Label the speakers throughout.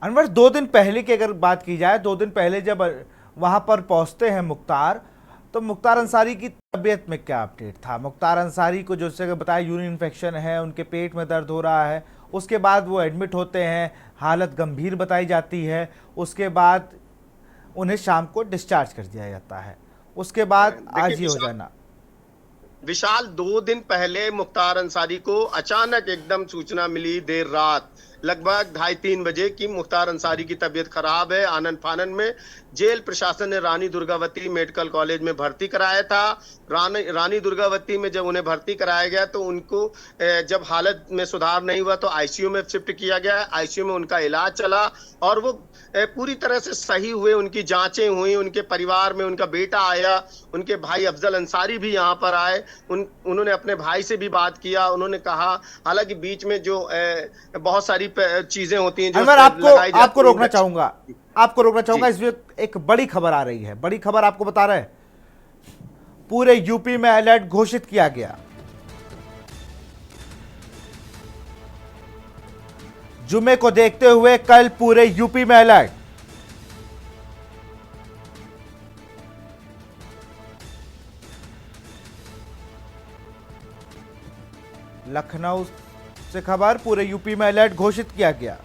Speaker 1: अनवर, 2 दिन पहले की अगर बात की जाए, 2 दिन पहले जब वहां पर पहुंचते हैं मुख्तार, तो मुख्तार अंसारी की तबीयत में क्या अपडेट था? मुख्तार अंसारी को जो जगह बताया यूरिन इन्फेक्शन है, उनके पेट में दर्द हो रहा है, उसके बाद वो एडमिट होते हैं, हालत गंभीर बताई जाती है। उसके बाद उन्हें शाम को डिस्चार्ज कर दिया जाता है। उसके बाद
Speaker 2: देखिए
Speaker 1: आज ये हो
Speaker 2: विशाल,
Speaker 1: जाना।
Speaker 2: विशाल 2 दिन पहले मुख्तार अंसारी को अचानक एकदम सूचना मिली देर रात, लगभग 2:30-3 बजे की मुख्तार अंसारी की तबीयत खराब है। आनन फानन में जेल प्रशासन ने रानी दुर्गावती मेडिकल कॉलेज में भर्ती कराया था। रानी दुर्गावती में जब उन्हें भर्ती कराया गया तो उनको जब हालत में सुधार नहीं हुआ तो आईसीयू में शिफ्ट किया गया। आईसीयू में उनका इलाज चला और वो पूरी तरह से सही हुए। उनकी जांचें हुई, उनके परिवार में उनका बेटा आया, उनके भाई अफजल अंसारी भी यहाँ पर आए। उन्होंने अपने भाई से भी बात किया। उन्होंने कहा, हालांकि बीच में जो बहुत सारी चीजें होती हैं जो
Speaker 1: अनवर, आपको
Speaker 2: लगाई
Speaker 1: आपको
Speaker 2: जाती
Speaker 1: रोकना
Speaker 2: हैं।
Speaker 1: चाहूंगा, आपको रोकना
Speaker 2: जी।
Speaker 1: चाहूंगा। इस वक्त एक बड़ी खबर आ रही है, बड़ी खबर आपको बता रहे हैं। पूरे यूपी में अलर्ट घोषित किया गया। जुमे को देखते हुए कल पूरे यूपी में अलर्ट। लखनऊ से खबर, पूरे यूपी में अलर्ट घोषित किया गया।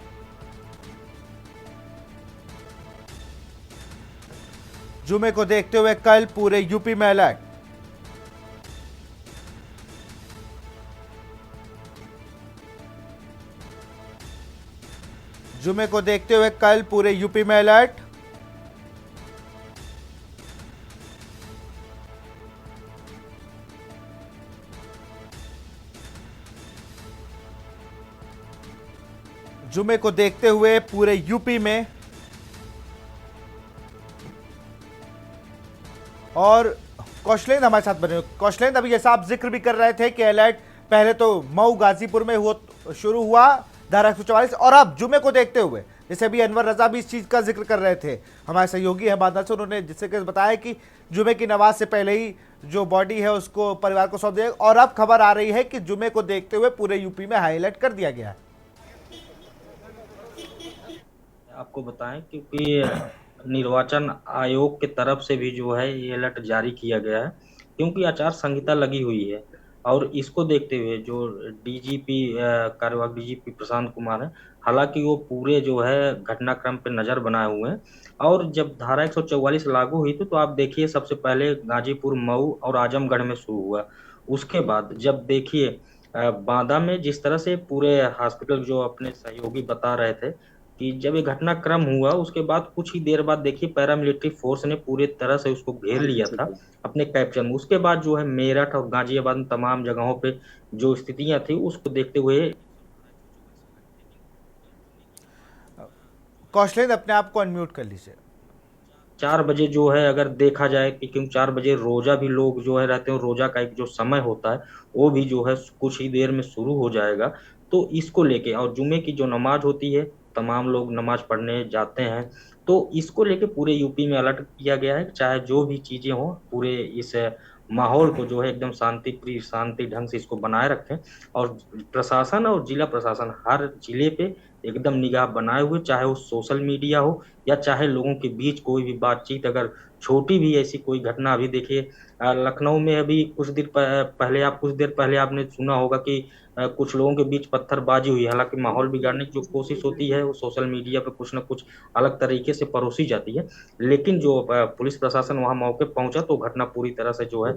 Speaker 1: जुमे को देखते हुए कल पूरे यूपी में अलर्ट। जुमे को देखते हुए कल पूरे यूपी में अलर्ट। जुमे को देखते हुए पूरे यूपी में। और कौशलेंद्र हमारे साथ बने हुए। कौशलेंद्र, अभी जैसा आप जिक्र भी कर रहे थे कि अलर्ट पहले तो मऊ गाजीपुर में हुआ, शुरू हुआ धारा 144, और अब जुमे को देखते हुए, जैसे अभी अनवर रजा भी इस चीज का जिक्र कर रहे थे, हमारे सहयोगी हैं बादल से, उन्होंने जिससे कि बताया कि जुमे की नमाज से पहले ही जो बॉडी है उसको परिवार को सौंप दिया। और अब खबर आ रही है कि जुमे को देखते हुए पूरे यूपी में हाई अलर्ट कर दिया गया है।
Speaker 3: आपको बताएं, क्योंकि निर्वाचन आयोग की तरफ से भी जो है ये अलर्ट जारी किया गया है, क्योंकि आचार संहिता लगी हुई है। और इसको देखते हुए जो डीजीपी कार्यवाहक डीजीपी प्रशांत कुमार है, हालांकि वो पूरे जो है घटनाक्रम पे नजर बनाए हुए हैं। और जब धारा 144 लागू हुई थी तो आप देखिए सबसे पहले गाजीपुर, मऊ और आजमगढ़ में शुरू हुआ। उसके बाद जब देखिए बांदा में जिस तरह से पूरे हॉस्पिटल, जो अपने सहयोगी बता रहे थे कि जब ये घटनाक्रम हुआ उसके बाद कुछ ही देर बाद देखिए पैरामिलिट्री फोर्स ने पूरे तरह से उसको घेर लिया था अपने कैप्चर में। उसके बाद जो है मेरठ और गाजियाबाद में तमाम जगहों पे जो स्थितियां थी उसको देखते हुए
Speaker 1: कौशलेंद्र, अपने आप को अनम्यूट कर लीजिए।
Speaker 3: 4 बजे जो है अगर देखा जाए कि क्योंकि 4 बजे रोजा भी लोग जो है रहते हैं, रोजा का एक जो समय होता है वो भी जो है कुछ ही देर में शुरू हो जाएगा। तो इसको लेके और जुमे की जो नमाज होती है, तमाम लोग नमाज पढ़ने जाते हैं। तो इसको लेके पूरे यूपी में अलर्ट किया गया है, चाहे जो भी चीजें हों पूरे इस माहौल को जो है एकदम शांति प्रिय, शांति ढंग से इसको बनाए रखें। और प्रशासन और जिला प्रशासन हर जिले पे एकदम निगाह बनाए हुए, चाहे वो सोशल मीडिया हो या चाहे लोगों के बीच कोई भी बातचीत, अगर छोटी भी ऐसी कोई घटना, अभी देखिए लखनऊ में अभी पहले आप कुछ देर पहले आपने सुना होगा कि कुछ लोगों के बीच पत्थरबाजी हुई। हालांकि माहौल बिगाड़ने की जो कोशिश होती है वो सोशल मीडिया पे कुछ ना कुछ अलग तरीके से परोसी जाती है, लेकिन जो पुलिस प्रशासन वहां मौके पहुंचा तो घटना पूरी तरह से जो है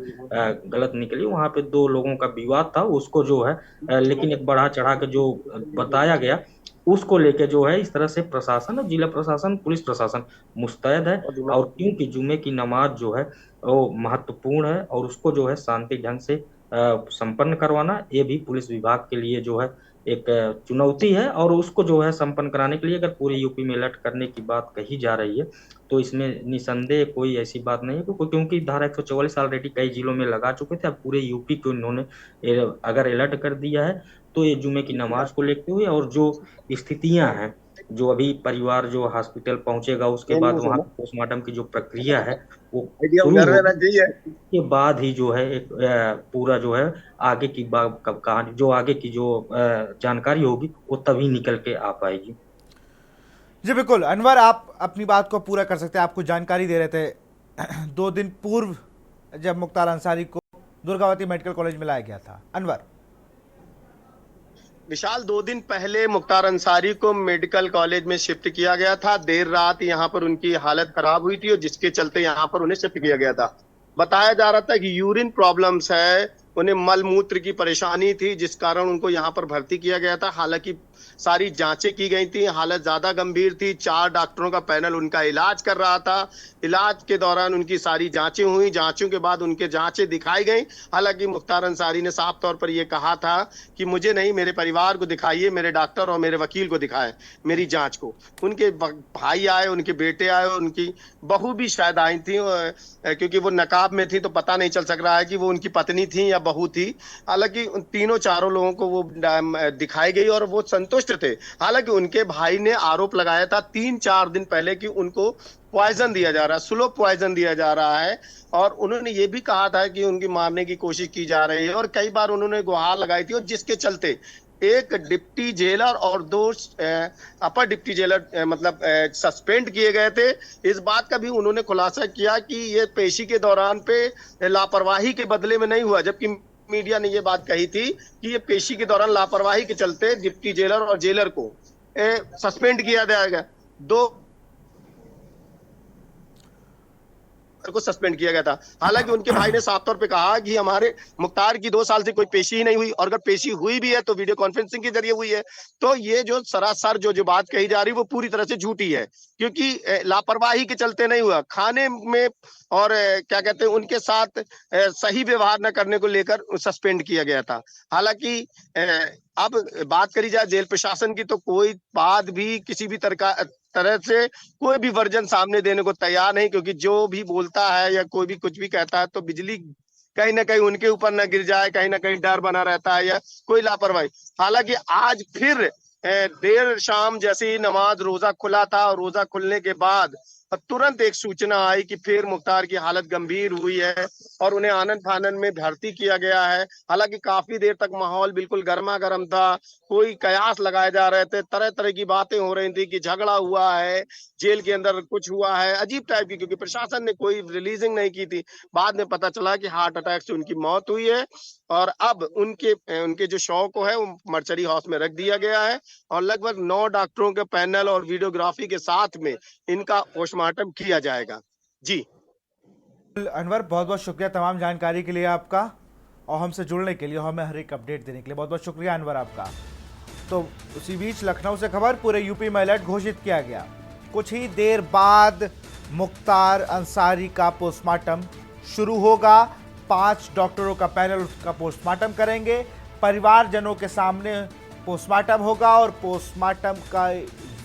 Speaker 3: गलत निकली। वहां पे 2 लोगों का विवाद था, उसको जो है लेकिन एक बढ़ा चढ़ा के जो बताया गया उसको लेके जो है इस तरह से प्रशासन और जिला प्रशासन, पुलिस प्रशासन मुस्तैद है। और क्योंकि जुमे की नमाज जो है वो महत्वपूर्ण है और उसको जो है शांति ढंग से संपन्न करवाना ये भी पुलिस विभाग के लिए जो है एक चुनौती है। और उसको जो है संपन्न कराने के लिए अगर पूरे यूपी में अलर्ट करने की बात कही जा रही है तो इसमें निसंदेह कोई ऐसी बात नहीं है, क्योंकि धारा 144 ऑलरेडी कई जिलों में लगा चुके थे। अब पूरे यूपी को इन्होंने अगर अलर्ट कर दिया है तो ये जुमे की नमाज को लेते हुए और जो स्थितियां हैं, जो अभी परिवार जो हॉस्पिटल पहुंचेगा उसके बाद वहां पोस्टमार्टम की जो प्रक्रिया है वो शुरू होगी। उसके बाद ही जो है एक पूरा जो है आगे की कहानी, जो आगे की जो जानकारी होगी वो तभी निकल के आ पाएगी।
Speaker 1: जी बिल्कुल अनवर, आप अपनी बात को पूरा कर सकते हैं। आपको जानकारी दे रहे थे 2 दिन पूर्व जब मुख्तार अंसारी को दुर्गावती मेडिकल कॉलेज में लाया गया था। अनवर।
Speaker 2: विशाल, 2 दिन पहले मुख्तार अंसारी को मेडिकल कॉलेज में शिफ्ट किया गया था। देर रात यहाँ पर उनकी हालत खराब हुई थी और जिसके चलते यहाँ पर उन्हें शिफ्ट किया गया था। बताया जा रहा था कि यूरिन प्रॉब्लम्स है, उन्हें मल मूत्र की परेशानी थी, जिस कारण उनको यहाँ पर भर्ती किया गया था। हालांकि सारी जांचें की गई थी, हालत ज्यादा गंभीर थी। 4 डॉक्टरों का पैनल उनका इलाज कर रहा था। इलाज के दौरान उनकी सारी जांचें हुई, जांचों के बाद उनके जांचें दिखाई गई। हालांकि मुख्तार अंसारी ने साफ तौर पर यह कहा था कि मुझे नहीं, मेरे परिवार को दिखाइए, मेरे डॉक्टर और मेरे वकील को दिखाएं मेरी जांच को। उनके भाई आए, उनके बेटे आए, उनकी बहू भी शायद आई थी, क्योंकि वो नकाब में थी तो पता नहीं चल सक रहा है कि वो उनकी पत्नी थी या बहू थी। हालांकि उन तीनों चारों लोगों को वो दिखाई गई और वो संतुष्ट थे। हालांकि उनके भाई ने आरोप लगाया था 3-4 दिन पहले कि उनको पॉइजन दिया जा रहा है, स्लो पॉइजन दिया जा रहा है। और उन्होंने ये भी कहा था कि उनकी मारने की कोशिश की जा रही है और कई बार उन्होंने गुहार लगाई थी, और जिसके चलते एक डिप्टी जेलर और 2 अपर डिप्टी जेलर मतलब सस्पेंड किए गए थे। इस बात का भी उन्होंने खुलासा किया कि ये पेशी के दौरान पे लापरवाही के बदले में नहीं हुआ, जबकि मीडिया ने ये बात कही थी कि ये पेशी के दौरान लापरवाही के चलते डिप्टी जेलर और जेलर को सस्पेंड किया जाएगा। 2 को सस्पेंड किया गया था। हालांकि उनके भाई ने साफ तौर पे कहा कि हमारे मुख्तार की 2 साल से कोई पेशी ही नहीं हुई, और अगर पेशी हुई भी है तो वीडियो कॉन्फ्रेंसिंग के जरिए हुई है। तो ये जो सरासर जो बात कही जा रही है वो पूरी तरह से झूठी है, क्योंकि लापरवाही के चलते नहीं हुआ। खाने में और क्या कहते हैं, उनके साथ सही व्यवहार न करने को लेकर सस्पेंड किया गया था। हालांकि अब बात करी जाए जेल प्रशासन की, तो कोई बात भी किसी भी तरह से कोई भी वर्जन सामने देने को तैयार नहीं, क्योंकि जो भी बोलता है या कोई भी कुछ भी कहता है तो बिजली कहीं ना कहीं उनके ऊपर न गिर जाए, कहीं ना कहीं डर बना रहता है या कोई लापरवाही। हालांकि आज फिर देर शाम जैसे ही नमाज रोजा खुला था, और रोजा खुलने के बाद तुरंत एक सूचना आई कि फिर मुख्तार की हालत गंभीर हुई है और उन्हें आनन फानन में भर्ती किया गया है। हालांकि काफी देर तक माहौल बिल्कुल गर्मा गर्म था, कोई कयास लगाए जा रहे थे, तरह तरह की बातें हो रही थी कि झगड़ा हुआ है, जेल के अंदर कुछ हुआ है, अजीब टाइप की, क्योंकि प्रशासन ने कोई रिलीजिंग नहीं की थी। बाद में पता चला कि हार्ट अटैक से उनकी मौत हुई है, और अब उनके जो शव को है वो मर्चरी हाउस में रख दिया गया है, और लगभग 9 डॉक्टरों के पैनल और वीडियोग्राफी के साथ में इनका पोस्टमार्टम किया जाएगा। जी
Speaker 1: अनवर, बहुत बहुत शुक्रिया तमाम जानकारी के लिए आपका, और हमसे जुड़ने के लिए, हमें हर एक अपडेट देने के लिए बहुत बहुत शुक्रिया अनवर आपका। तो उसी बीच लखनऊ से खबर, पूरे यूपी में अलर्ट घोषित किया गया। कुछ ही देर बाद मुख्तार अंसारी का पोस्टमार्टम शुरू होगा। 5 डॉक्टरों का पैनल उसका पोस्टमार्टम करेंगे, परिवारजनों के सामने पोस्टमार्टम होगा और पोस्टमार्टम का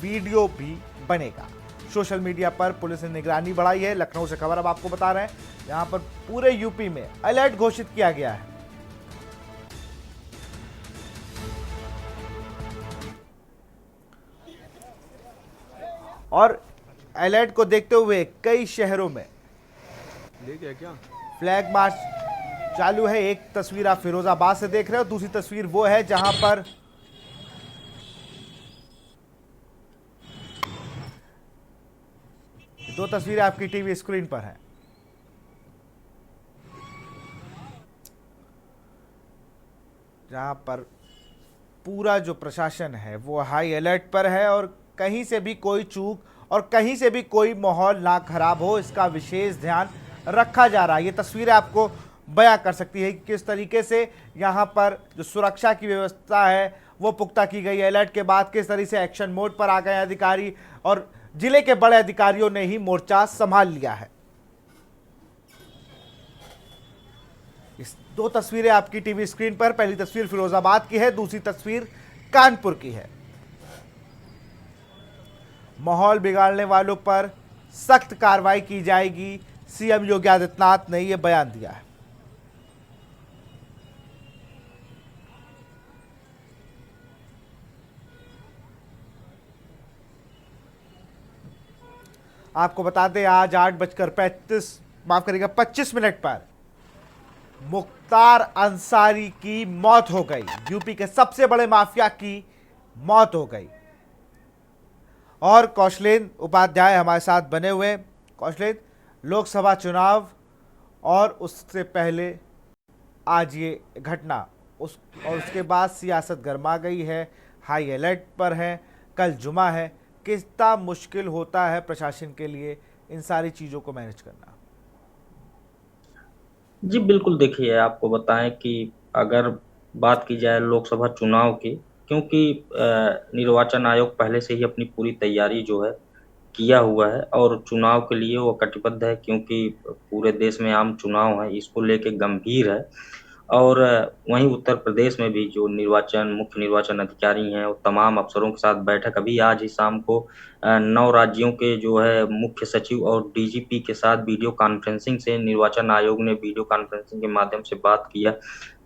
Speaker 1: वीडियो भी बनेगा। सोशल मीडिया पर पुलिस ने निगरानी बढ़ाई है। लखनऊ से खबर अब आपको बता रहे हैं, यहां पर पूरे यूपी में अलर्ट घोषित किया गया है। और अलर्ट को देखते हुए कई शहरों में फ्लैग मार्च चालू है। एक तस्वीर आप फिरोजाबाद से देख रहे हो, दूसरी तस्वीर वो है जहां पर दो तस्वीरें आपकी टीवी स्क्रीन पर हैं। जहां पर पूरा जो प्रशासन है वो हाई अलर्ट पर है, और कहीं से भी कोई चूक और कहीं से भी कोई माहौल ना खराब हो, इसका विशेष ध्यान रखा जा रहा है। ये तस्वीरें आपको बयां कर सकती है कि किस तरीके से यहां पर जो सुरक्षा की व्यवस्था है वो पुख्ता की गई है। अलर्ट के बाद किस तरह से एक्शन मोड पर आ गए अधिकारी, और जिले के बड़े अधिकारियों ने ही मोर्चा संभाल लिया है। इस 2 तस्वीरें आपकी टीवी स्क्रीन पर, पहली तस्वीर फिरोजाबाद की है, दूसरी तस्वीर कानपुर की है। माहौल बिगाड़ने वालों पर सख्त कार्रवाई की जाएगी, सीएम योगी आदित्यनाथ ने यह बयान दिया है। आपको बता दें, आज 8:25 पर मुख्तार अंसारी की मौत हो गई। यूपी के सबसे बड़े माफिया की मौत हो गई। और कौशलेंद्र उपाध्याय हमारे साथ बने हुए हैं। कौशलेंद्र, लोकसभा चुनाव और उससे पहले आज ये घटना और उसके बाद सियासत गर्मा गई है, हाई अलर्ट पर है, कल जुमा है। कितना मुश्किल होता है प्रशासन के लिए इन सारी चीज़ों को मैनेज करना?
Speaker 3: जी बिल्कुल, देखिए आपको बताएं कि अगर बात की जाए लोकसभा चुनाव की, क्योंकि निर्वाचन आयोग पहले से ही अपनी पूरी तैयारी जो है किया हुआ है और चुनाव के लिए वो कटिबद्ध है, क्योंकि पूरे देश में आम चुनाव है, इसको लेके गंभीर है। और वहीं उत्तर प्रदेश में भी जो मुख्य निर्वाचन अधिकारी हैं, वो तमाम अफसरों के साथ बैठक अभी आज ही शाम को 9 राज्यों के जो है मुख्य सचिव और डीजीपी के साथ वीडियो कॉन्फ्रेंसिंग से निर्वाचन आयोग ने वीडियो कॉन्फ्रेंसिंग के माध्यम से बात किया।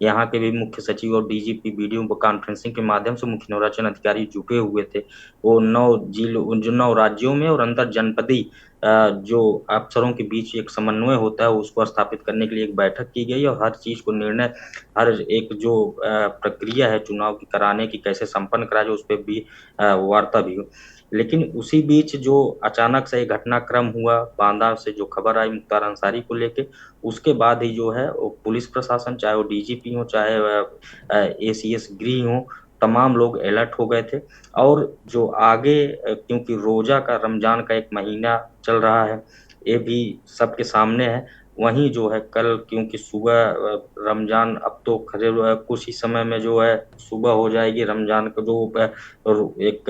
Speaker 3: यहाँ के भी मुख्य सचिव और डीजीपी वीडियो कॉन्फ्रेंसिंग के माध्यम से मुख्य निर्वाचन अधिकारी जुटे हुए थे। वो 9 राज्यों में और अंतर जनपदी जो अफसरों के बीच एक समन्वय होता है उसको स्थापित करने के लिए एक बैठक की गई और हर चीज को निर्णय, हर एक जो प्रक्रिया है चुनाव की कराने की कैसे संपन्न कराए, उस पर भी वार्ता भी हुई। लेकिन उसी बीच जो अचानक से घटनाक्रम हुआ, बांदा से जो खबर आई मुख्तार अंसारी को लेके, उसके बाद ही जो है वो पुलिस प्रशासन, चाहे वो डीजीपी हो चाहे एसीएस गृह हो, तमाम लोग अलर्ट हो गए थे। और जो आगे क्योंकि रोजा का रमजान का एक महीना चल रहा है, ये भी सबके सामने है। वहीं जो है कल क्योंकि सुबह रमजान अब तो करीब कुछ ही समय में जो है सुबह हो जाएगी, रमजान का जो एक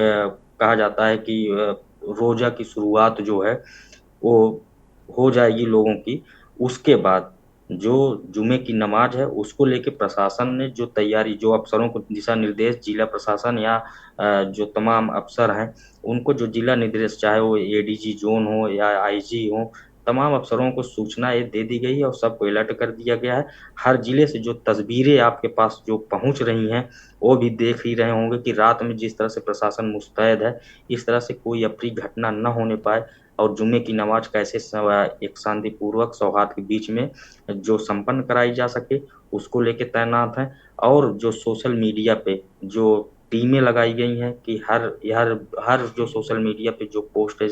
Speaker 3: कहा जाता है कि रोजा की शुरुआत जो है वो हो जाएगी लोगों की। उसके बाद जो जुमे की नमाज है उसको लेके प्रशासन ने जो तैयारी, जो अफसरों को दिशा निर्देश, जिला प्रशासन या जो तमाम अफसर हैं उनको जो जिला निर्देश, चाहे वो एडीजी जोन हो या आईजी हो, तमाम अफसरों को सूचना ये दे दी गई है और सबको अलर्ट कर दिया गया है। हर जिले से जो तस्वीरें आपके पास जो पहुंच रही हैं वो भी देख ही रहे होंगे कि रात में जिस तरह से प्रशासन मुस्तैद है, इस तरह से कोई अप्रिय घटना न होने पाए और जुम्मे की नमाज कैसे एक शांतिपूर्वक सौहार्द के बीच में जो संपन्न कराई जा सके उसको लेके तैनात हैं। और जो सोशल मीडिया पे जो टीमें लगाई गई हैं कि हर हर हर जो सोशल मीडिया पे जो पोस्ट है,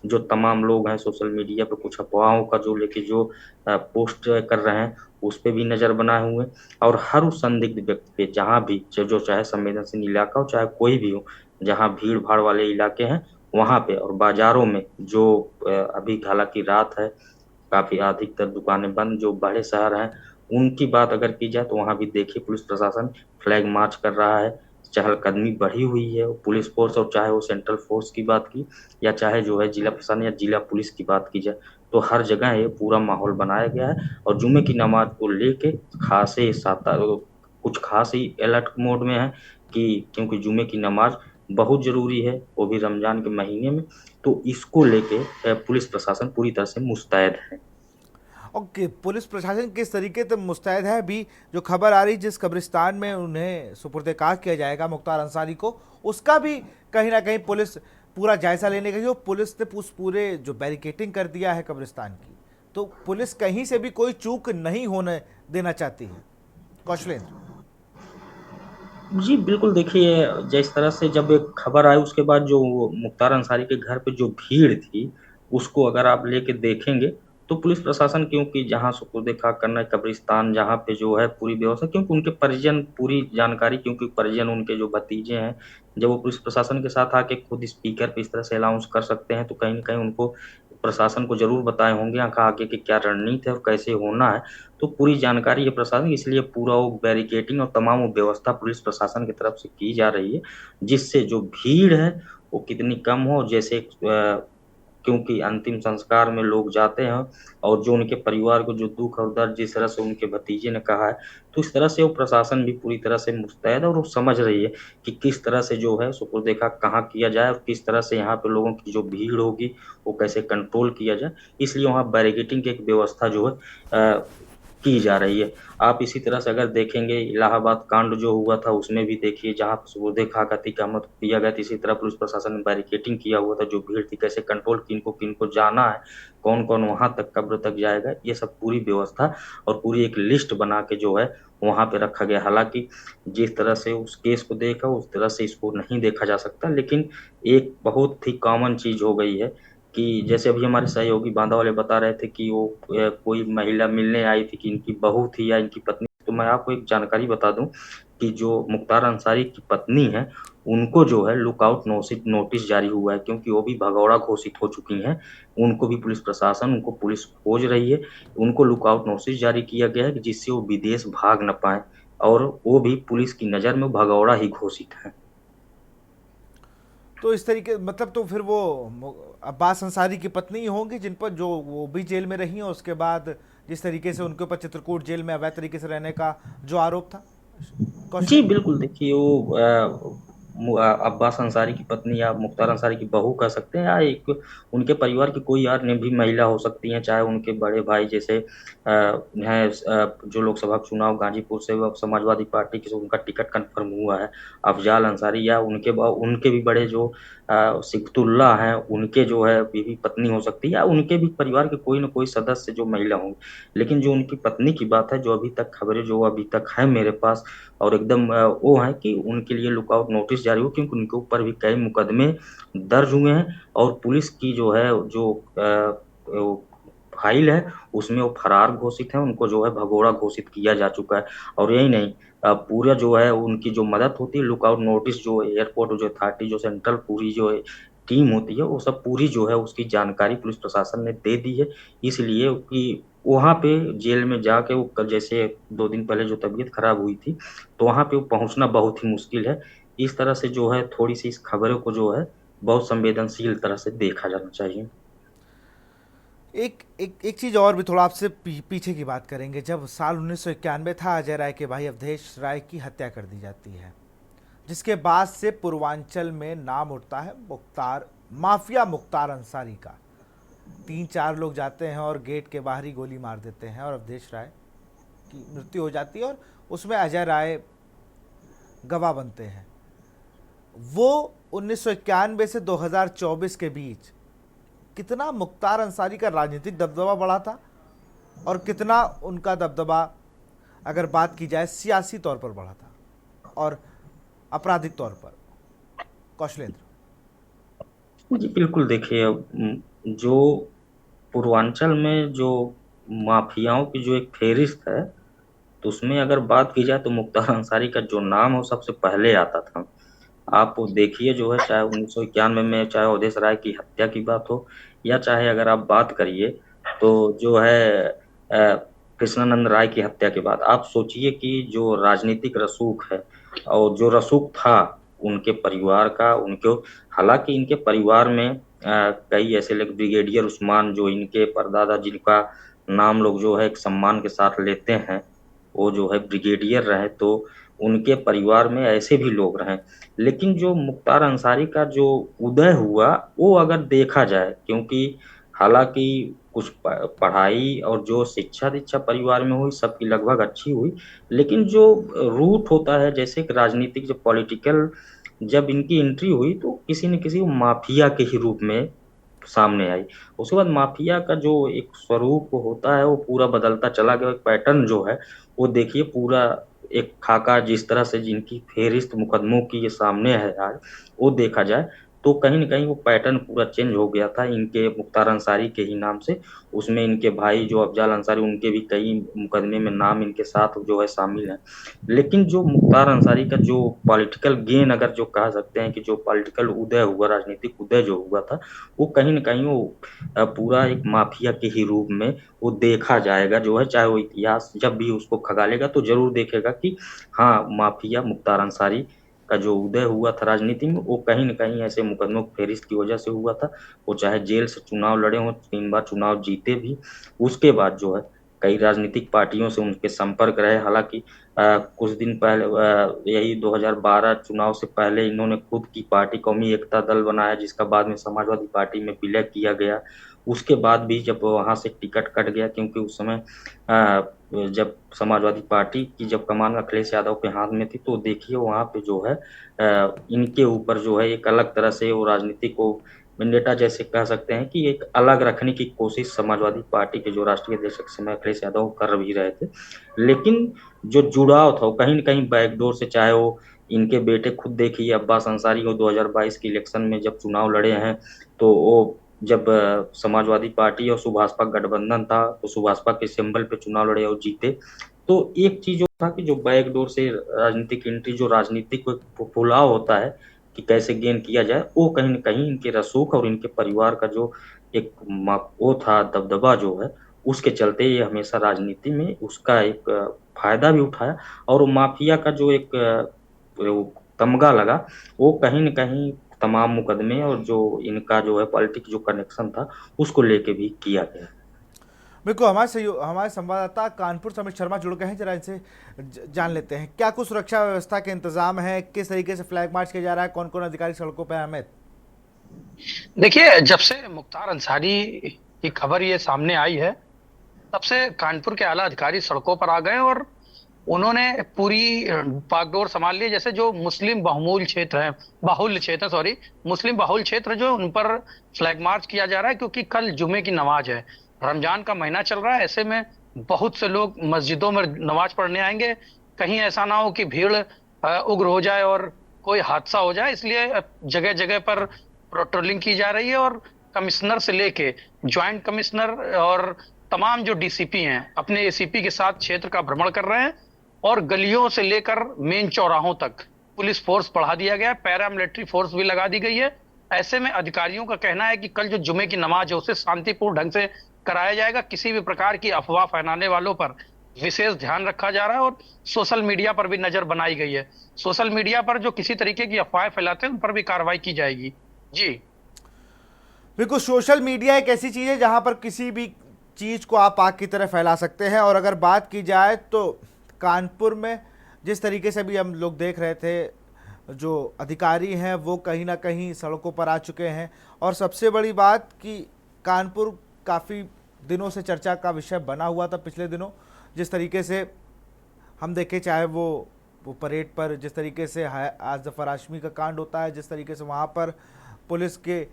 Speaker 3: जो तमाम लोग हैं सोशल मीडिया पे कुछ अफवाहों का जो लेके जो पोस्ट कर रहे हैं उस पे भी नजर बनाए हुए, और हर उस संदिग्ध व्यक्ति पे जहाँ भी जो चाहे संवेदनशील इलाका हो चाहे कोई भी हो, जहाँ भीड़ भाड़ वाले इलाके हैं वहां पे और बाजारों में जो अभी हालांकि रात है, काफी अधिकतर दुकानें बंद, जो बड़े शहर हैं उनकी बात अगर की जाए तो वहां भी देखिए पुलिस प्रशासन फ्लैग मार्च कर रहा है, चहलकदमी बढ़ी हुई है पुलिस फोर्स, और चाहे वो सेंट्रल फोर्स की बात की या चाहे जो है जिला प्रशासन या जिला पुलिस की बात की जाए, तो हर जगह ये पूरा माहौल बनाया गया है। और जुम्मे की नमाज को लेके खासे कुछ खास ही अलर्ट मोड में है कि क्योंकि जुम्मे की नमाज बहुत जरूरी है, वो भी रमजान के महीने में, तो इसको लेके पुलिस प्रशासन पूरी तरह से मुस्तैद है।
Speaker 1: ओके, पुलिस प्रशासन किस तरीके से मुस्तैद है? अभी जो खबर आ रही जिस कब्रिस्तान में उन्हें सुपुर्द-ए-खाक किया जाएगा मुख्तार अंसारी को, उसका भी कहीं ना कहीं पुलिस पूरा जायजा लेने गई हो। पुलिस ने उस पूरे जो बैरिकेटिंग कर दिया है कब्रिस्तान की, तो पुलिस कहीं से भी कोई चूक नहीं होने देना चाहती है। कौशलेंद्र
Speaker 3: जी बिल्कुल, देखिए जिस तरह से जब एक खबर आई उसके बाद जो मुख्तार अंसारी के घर पे जो भीड़ थी उसको अगर आप लेके देखेंगे तो पुलिस प्रशासन, क्योंकि जहाँ सुपुर्द-ए-खाक करना है कब्रिस्तान, जहाँ पे जो है पूरी व्यवस्था, क्योंकि उनके परिजन पूरी जानकारी, क्योंकि परिजन उनके जो भतीजे हैं जब वो पुलिस प्रशासन के साथ आके खुद स्पीकर पे इस तरह से अनाउंस कर सकते हैं तो कहीं ना कहीं उनको प्रशासन को जरूर बताए होंगे आगे की क्या रणनीति है और कैसे होना है, तो पूरी जानकारी है प्रशासन, इसलिए पूरा वो बैरिकेटिंग और तमाम वो व्यवस्था पुलिस प्रशासन की तरफ से की जा रही है जिससे जो भीड़ है वो कितनी कम हो। जैसे क्योंकि अंतिम संस्कार में लोग जाते हैं और जो उनके परिवार को जो दुख और दर्द जिस तरह से उनके भतीजे ने कहा है, तो इस तरह से वो प्रशासन भी पूरी तरह से मुस्तैद है और वो समझ रही है कि किस तरह से जो है सुपुर्द-ए-खाक कहाँ किया जाए और किस तरह से यहाँ पे लोगों की जो भीड़ होगी वो कैसे कंट्रोल किया जाए, इसलिए वहाँ बैरिकेटिंग की एक व्यवस्था जो है की जा रही है। आप इसी तरह से अगर देखेंगे इलाहाबाद कांड जो हुआ था उसमें भी देखिए जहाँ सुपुर्द-ए-खाक अतीक अहमद को दिया गया था, इसी तरह पुलिस प्रशासन ने बैरिकेटिंग किया हुआ था, जो भीड़ थी कैसे कंट्रोल, किनको जाना है, कौन कौन वहां तक कब्र तक जाएगा, ये सब पूरी व्यवस्था और पूरी एक लिस्ट बना के जो है वहां पे रखा गया। हालांकि जिस तरह से उस केस को देखा उस तरह से इसको नहीं देखा जा सकता, लेकिन एक बहुत ही कॉमन चीज हो गई है कि जैसे अभी हमारे सहयोगी बांदा वाले बता रहे थे कि वो कोई महिला मिलने आई थी कि इनकी बहू थी या इनकी पत्नी। तो मैं आपको एक जानकारी बता दूं कि जो मुख्तार अंसारी की पत्नी है उनको जो है लुकआउट नोटिस जारी हुआ है, क्योंकि वो भी भगौड़ा घोषित हो चुकी हैं। उनको भी पुलिस प्रशासन, उनको पुलिस खोज रही है। उनको लुकआउट नोटिस जारी किया गया है कि जिससे वो विदेश भाग न पाए, और वो भी पुलिस की नजर में भगौड़ा ही घोषित है।
Speaker 1: तो इस तरीके मतलब तो फिर वो अब्बास अंसारी की पत्नी ही होंगी जिन पर जो वो भी जेल में रही हैं, उसके बाद जिस तरीके से उनके ऊपर चित्रकूट जेल में अवैध तरीके से रहने का जो आरोप था
Speaker 3: जी
Speaker 1: कौशलेंद्र।
Speaker 3: बिल्कुल, देखिए वो अब्बास अंसारी की पत्नी या मुख्तार अंसारी की बहू कह सकते हैं, या एक उनके परिवार की कोई अन्य भी महिला हो सकती हैं, चाहे उनके बड़े भाई जैसे हैं जो लोकसभा चुनाव गाजीपुर से वो समाजवादी पार्टी की उनका टिकट कंफर्म हुआ है, अफजाल अंसारी, या उनके भी बड़े जो सिकतुल्ला हैं उनके जो है बीवी पत्नी हो सकती है, या उनके भी परिवार के कोई ना कोई सदस्य जो महिला होंगे। लेकिन जो उनकी पत्नी की बात है, जो अभी तक खबरें जो अभी तक है मेरे पास, और एकदम वो है कि उनके लिए लुकआउट नोटिस जारी हो, क्योंकि उनके ऊपर भी कई मुकदमे दर्ज हुए हैं, और पुलिस की जो है जो फाइल है उसमें वो फरार घोषित है। उनको जो है भगोड़ा घोषित किया जा चुका है। और यही नहीं, पूरा जो है उनकी जो मदद होती है, लुकआउट नोटिस जो एयरपोर्ट जो अथॉरिटी जो सेंट्रल पूरी जो टीम होती है वो सब पूरी जो है उसकी जानकारी पुलिस प्रशासन ने दे दी है। इसलिए कि वहां पे जेल में जाके वो जैसे 2 दिन पहले जो तबीयत खराब हुई थी, तो वहां पे वो पहुंचना बहुत ही मुश्किल है। इस तरह से जो है थोड़ी सी इस खबरों को जो है बहुत संवेदनशील तरह से देखा जाना चाहिए।
Speaker 1: एक एक एक चीज और भी थोड़ा आपसे पीछे की बात करेंगे। जब साल 1991 था, अजय राय के भाई अवधेश राय की हत्या कर दी जाती है, जिसके बाद से पूर्वांचल में नाम उठता है मुख्तार माफिया मुख्तार अंसारी का। 3-4 लोग जाते हैं और गेट के बाहर ही गोली मार देते हैं और अवधेश राय की मृत्यु हो जाती है और उसमें अजय राय गवाह बनते हैं। वो 1991 से 2024 के बीच कितना मुख्तार अंसारी का राजनीतिक दबदबा बढ़ा था और कितना उनका दबदबा अगर बात की जाए सियासी तौर पर बढ़ा था और आपराधिक तौर पर, कौशलेंद्र।
Speaker 3: जी बिल्कुल, देखिए जो पूर्वांचल में जो माफियाओं की जो एक फेहरिस्त है, तो उसमें अगर बात की जाए तो मुख्तार अंसारी का जो नाम है वो सबसे पहले आता था। आप देखिए जो है, चाहे 1991 में चाहे अवधेश राय की हत्या की बात हो, या चाहे अगर आप बात करिए तो जो है कृष्णानंद राय की हत्या के बाद, आप सोचिए कि जो राजनीतिक रसूख है और जो रसूख था उनके परिवार का, उनके हालांकि इनके परिवार में कई ऐसे लोग, ब्रिगेडियर उस्मान जो इनके परदादा जिनका नाम लोग जो है एक सम्मान के साथ लेते हैं, वो जो है ब्रिगेडियर रहे, तो उनके परिवार में ऐसे भी लोग रहे। लेकिन जो मुख्तार अंसारी का जो उदय हुआ वो अगर देखा जाए, क्योंकि हालांकि कुछ पढ़ाई और जो शिक्षा दीक्षा परिवार में हुई सबकी लगभग अच्छी हुई, लेकिन जो रूट होता है जैसे एक राजनीतिक जो पॉलिटिकल, जब इनकी एंट्री हुई तो किसी न किसी माफिया के ही रूप में सामने आई। उसके बाद माफिया का जो एक स्वरूप होता है वो पूरा बदलता चला गया। एक पैटर्न जो है वो देखिए, पूरा एक खाका जिस तरह से जिनकी फेहरिस्त मुकदमों की ये सामने है आज, वो देखा जाए तो कहीं न कहीं वो पैटर्न पूरा चेंज हो गया था इनके मुख्तार अंसारी के ही नाम से। उसमें इनके भाई जो अफजाल अंसारी, उनके भी कई मुकदमे में नाम इनके साथ जो है शामिल हैं। लेकिन जो मुख्तार अंसारी का जो पॉलिटिकल गेन अगर जो कह सकते हैं कि जो पॉलिटिकल उदय हुआ, राजनीतिक उदय जो हुआ था, वो कहीं न कहीं वो पूरा एक माफिया के ही रूप में वो देखा जाएगा जो है। चाहे वो इतिहास जब भी उसको खंगालेगा तो ज़रूर देखेगा कि हाँ, माफिया मुख्तार अंसारी का जो उदय हुआ था राजनीति में, वो कहीं न कहीं ऐसे मुकदमों की फेहरिस्त की वजह से हुआ था। वो चाहे जेल से चुनाव लड़े हों, 3 बार चुनाव जीते भी, उसके बाद जो है कई राजनीतिक पार्टियों से उनके संपर्क रहे। हालाँकि कुछ दिन पहले यही 2012 चुनाव से पहले इन्होंने खुद की पार्टी कौमी एकता दल बनाया, जिसका बाद में समाजवादी पार्टी में विलय किया गया। उसके बाद भी जब वहाँ से टिकट कट गया, क्योंकि उस समय जब समाजवादी पार्टी की जब कमान अखिलेश यादव के हाथ में थी, तो देखिए वहाँ पे जो है इनके ऊपर जो है एक अलग तरह से वो राजनीति को वेंडेटा जैसे कह सकते हैं कि एक अलग रखने की कोशिश समाजवादी पार्टी के जो राष्ट्रीय अध्यक्ष इस समय अखिलेश यादव कर भी रहे थे। लेकिन जो जुड़ाव था वो कहीं न कहीं बैकडोर से, चाहे वो इनके बेटे खुद देखिए अब्बास अंसारी वो 2022 के इलेक्शन में जब चुनाव लड़े हैं, तो वो जब समाजवादी पार्टी और सुभाषपा गठबंधन था, तो सुभाषपा के सिंबल पे चुनाव लड़े और जीते। तो एक चीज जो था कि जो बैकडोर से राजनीतिक एंट्री, जो राजनीतिक फुलाव होता है कि कैसे गेन किया जाए, वो कहीं न कहीं इनके रसूख और इनके परिवार का जो एक वो था दबदबा जो है, उसके चलते ये हमेशा राजनीति में उसका एक फायदा भी उठाया और वो माफिया का जो एक वो तमगा लगा, वो कहीं न कहीं तमाम मुकदमे और जो इनका जो है पॉलिटिक्स जो कनेक्शन था, उसको लेके भी किया गया।
Speaker 1: बिल्कुल, हमारे संवाददाता कानपुर से अमित शर्मा जुड़ गए हैं, जरा इनसे जान लेते हैं क्या कुछ सुरक्षा व्यवस्था के इंतजाम है, किस तरीके से फ्लैग मार्च किया जा रहा है, कौन कौन अधिकारी सड़कों पर है। अमित।
Speaker 4: देखिए, जब से मुख्तार अंसारी की खबर ये सामने आई है, तब से कानपुर के आला अधिकारी सड़कों पर आ गए और उन्होंने पूरी बागडोर संभाल ली। जैसे जो मुस्लिम बाहुल्य क्षेत्र, सॉरी, मुस्लिम बाहुल्य क्षेत्र जो उन पर फ्लैग मार्च किया जा रहा है, क्योंकि कल जुमे की नमाज है, रमजान का महीना चल रहा है। ऐसे में बहुत से लोग मस्जिदों में नमाज पढ़ने आएंगे, कहीं ऐसा ना हो कि भीड़ उग्र हो जाए और कोई हादसा हो जाए, इसलिए जगह जगह पर पेट्रोलिंग की जा रही है और कमिश्नर से लेके ज्वाइंट कमिश्नर और तमाम जो डीसीपी हैं अपने एसीपी के साथ क्षेत्र का भ्रमण कर रहे हैं और गलियों से लेकर मेन चौराहों तक पुलिस फोर्स बढ़ा दिया गया है, पैरामिलिट्री फोर्स भी लगा दी गई है। ऐसे में अधिकारियों का कहना है कि कल जो जुमे की नमाज है उसे शांतिपूर्ण ढंग से कराया जाएगा। किसी भी प्रकार की अफवाह फैलाने वालों पर विशेष ध्यान रखा जा रहा है और सोशल मीडिया पर भी नजर बनाई गई है। सोशल मीडिया पर जो किसी तरीके की अफवाहें फैलाते हैं उन पर भी कार्रवाई की जाएगी। जी
Speaker 1: बिल्कुल, सोशल मीडिया एक ऐसी चीज है जहां पर किसी भी चीज को आप आग की तरह फैला सकते हैं। और अगर बात की जाए तो कानपुर में जिस तरीके से भी हम लोग देख रहे थे, जो अधिकारी हैं वो कहीं ना कहीं सड़कों पर आ चुके हैं। और सबसे बड़ी बात कि कानपुर काफ़ी दिनों से चर्चा का विषय बना हुआ था पिछले दिनों, जिस तरीके से हम देखें, चाहे वो परेड पर जिस तरीके से आज जफर हाशमी का कांड होता है, जिस तरीके से वहाँ पर पुलिस के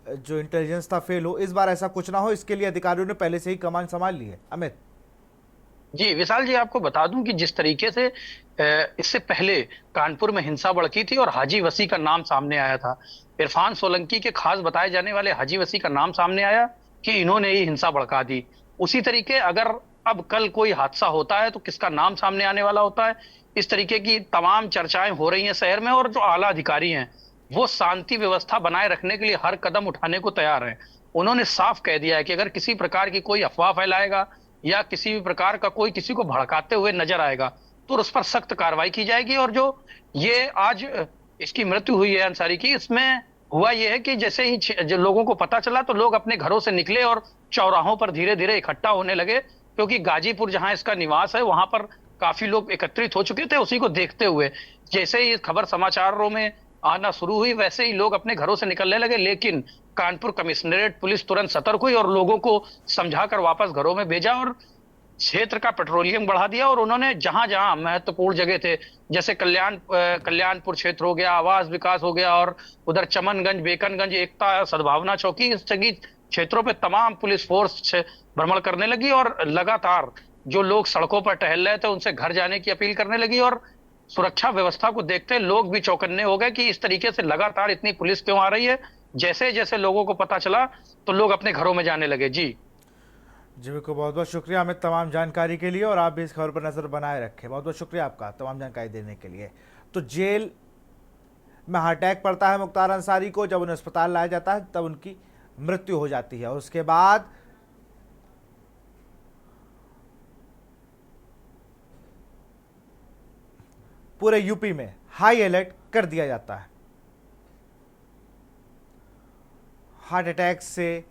Speaker 1: जो इंटेलिजेंस था फेल हो, इस बार ऐसा कुछ ना हो, इसके लिए अधिकारियों ने पहले से ही कमान संभाल ली है। अमित
Speaker 4: जी विशाल जी, आपको बता दूं कि जिस तरीके से इससे पहले कानपुर में हिंसा भड़की थी और हाजी वसी का नाम सामने आया था, इरफान सोलंकी के खास बताए जाने वाले हाजी वसी का नाम सामने आया कि इन्होंने ही हिंसा भड़का दी। उसी तरीके अगर अब कल कोई हादसा होता है तो किसका नाम सामने आने वाला होता है, इस तरीके की तमाम चर्चाएं हो रही हैं शहर में। और जो आला अधिकारी हैं वो शांति व्यवस्था बनाए रखने के लिए हर कदम उठाने को तैयार हैं। उन्होंने साफ कह दिया है कि अगर किसी प्रकार की कोई अफवाह फैलाएगा या किसी भी प्रकार का कोई किसी को भड़काते हुए नजर आएगा तो उस पर सख्त कार्रवाई की जाएगी। और जो ये आज इसकी मृत्यु हुई है अंसारी की, इसमें हुआ यह है कि जैसे ही जो लोगों को पता चला तो लोग अपने घरों से निकले और चौराहों पर धीरे धीरे इकट्ठा होने लगे, क्योंकि गाजीपुर जहां इसका निवास है वहां पर काफी लोग एकत्रित हो चुके थे। उसी को देखते हुए जैसे ही खबर समाचारों में आना शुरू हुई वैसे ही लोग अपने घरों से निकलने लगे, लेकिन कानपुर कमिश्नरेट पुलिस तुरंत सतर्क हुई और लोगों को समझाकर वापस घरों में भेजा और क्षेत्र का पेट्रोलियम बढ़ा दिया। और उन्होंने जहां जहां महत्वपूर्ण जगह थे, जैसे कल्याणपुर क्षेत्र हो गया, आवास विकास हो गया, और उधर चमनगंज, बेकनगंज, एकता, सद्भावना चौकी, इस जगह क्षेत्रों पे तमाम पुलिस फोर्स भ्रमण करने लगी और लगातार जो लोग सड़कों पर टहल रहे थे उनसे घर जाने की अपील करने लगी। और सुरक्षा व्यवस्था को देखते लोग भी चौकन्ने हो गए कि इस तरीके से लगातार इतनी पुलिस क्यों आ रही है। जैसे जैसे लोगों को पता चला तो लोग अपने घरों में जाने लगे। जी
Speaker 1: बिल्कुल, बहुत बहुत शुक्रिया अमित तमाम जानकारी के लिए, और आप भी इस खबर पर नजर बनाए रखें। बहुत बहुत शुक्रिया आपका तमाम जानकारी देने के लिए। तो जेल में हार्ट अटैक पड़ता है मुख्तार अंसारी को, जब उन्हें अस्पताल लाया जाता है तब उनकी मृत्यु हो जाती है और उसके बाद पूरे यूपी में हाई अलर्ट कर दिया जाता है। हार्ट अटैक से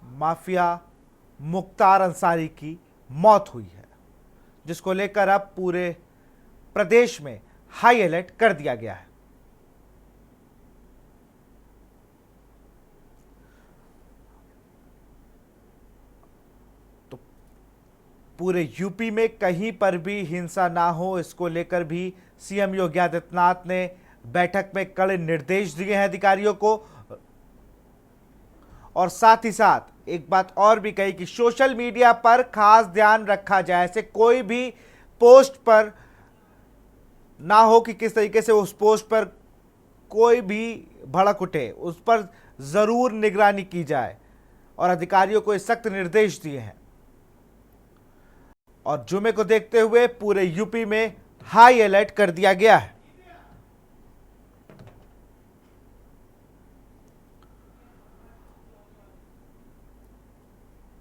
Speaker 1: माफिया मुख्तार अंसारी की मौत हुई है, जिसको लेकर अब पूरे प्रदेश में हाई अलर्ट कर दिया गया है। तो पूरे यूपी में कहीं पर भी हिंसा ना हो, इसको लेकर भी सीएम योगी आदित्यनाथ ने बैठक में कड़े निर्देश दिए हैं अधिकारियों को, और साथ ही साथ एक बात और भी कही कि सोशल मीडिया पर खास ध्यान रखा जाए, ऐसे कोई भी पोस्ट पर ना हो कि किस तरीके से उस पोस्ट पर कोई भी भड़क उठे, उस पर जरूर निगरानी की जाए, और अधिकारियों को सख्त निर्देश दिए हैं। और जुमे को देखते हुए पूरे यूपी में हाई अलर्ट कर दिया गया है।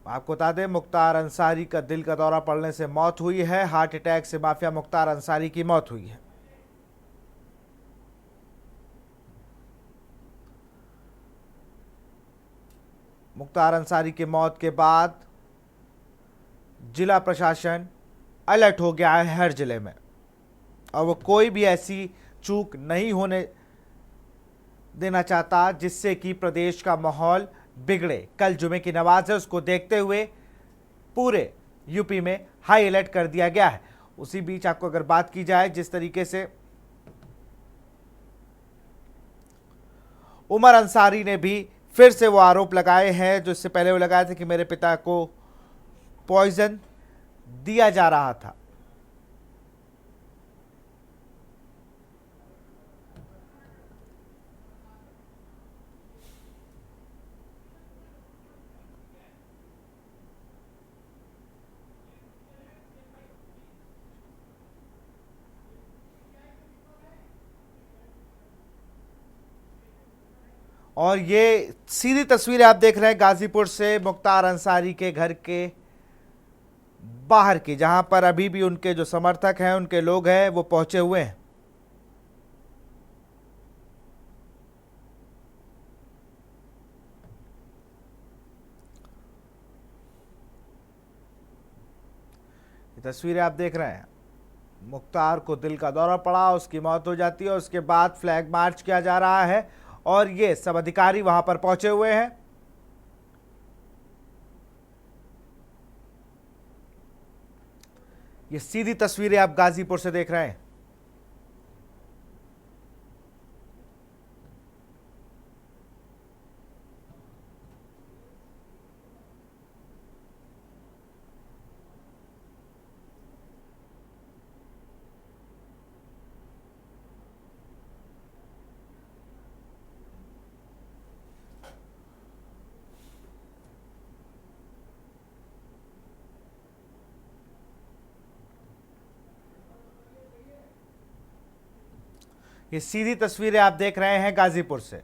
Speaker 1: आपको बता दें, मुख्तार अंसारी का दिल का दौरा पड़ने से मौत हुई है। हार्ट अटैक से माफिया मुख्तार अंसारी की मौत हुई है। मुख्तार अंसारी की मौत के बाद जिला प्रशासन अलर्ट हो गया है हर जिले में, और वो कोई भी ऐसी चूक नहीं होने देना चाहता जिससे कि प्रदेश का माहौल बिगड़े। कल जुमे की नमाज है, उसको देखते हुए पूरे यूपी में हाई अलर्ट कर दिया गया है। उसी बीच आपको अगर बात की जाए, जिस तरीके से उमर अंसारी ने भी फिर से वो आरोप लगाए हैं जो इससे पहले वो लगाए थे कि मेरे पिता को पॉइजन दिया जा रहा था। और ये सीधी तस्वीरें आप देख रहे हैं गाजीपुर से मुख्तार अंसारी के घर के बाहर की, जहां पर अभी भी उनके जो समर्थक हैं, उनके लोग हैं, वो पहुंचे हुए हैं। ये तस्वीरें आप देख रहे हैं, मुख्तार को दिल का दौरा पड़ा, उसकी मौत हो जाती है, उसके बाद फ्लैग मार्च किया जा रहा है और ये सब अधिकारी वहां पर पहुंचे हुए हैं। ये सीधी तस्वीरें आप गाजीपुर से देख रहे हैं। ये सीधी तस्वीरें आप देख रहे हैं गाजीपुर से।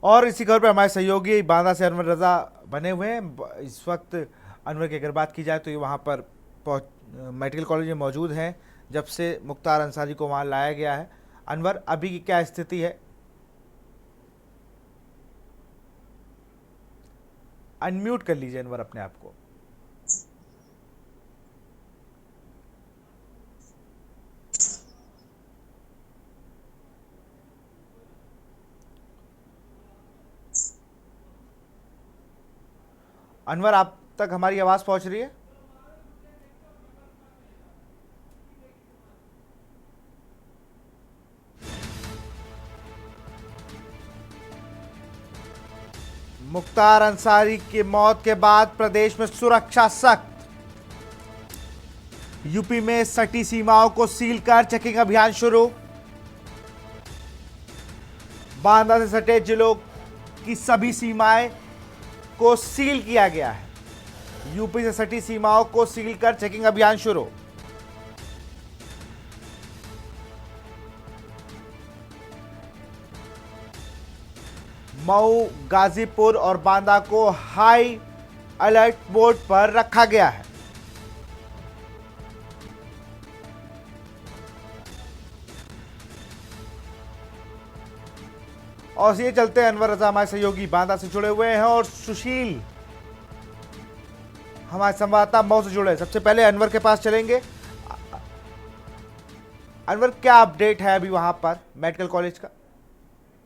Speaker 1: और इसी खबर पर हमारे सहयोगी बांदा से अनवर रजा बने हुए हैं। इस वक्त अनवर की अगर बात की जाए तो ये वहाँ पर मेडिकल कॉलेज में मौजूद हैं जब से मुख्तार अंसारी को वहाँ लाया गया है। अनवर, अभी की क्या स्थिति है? अनम्यूट कर लीजिए अनवर अपने आप को। अनवर, आप तक हमारी आवाज पहुंच रही है? मुख्तार अंसारी की मौत के बाद प्रदेश में सुरक्षा सख्त। यूपी में सटी सीमाओं को सील कर चेकिंग अभियान शुरू। बांदा से सटे जिलों की सभी सीमाएं को सील किया गया है। यूपी से सटी सीमाओं को सील कर चेकिंग अभियान शुरू। मऊ, गाजीपुर और बांदा को हाई अलर्ट मोड पर रखा गया है। और ये चलते हैं अनवर रजा हमारे सहयोगी बांदा से जुड़े हुए हैं और सुशील हमारे संवाददाता मऊ से जुड़े हैं। सबसे पहले अनवर के पास चलेंगे। अनवर, क्या अपडेट है अभी वहां पर मेडिकल कॉलेज का?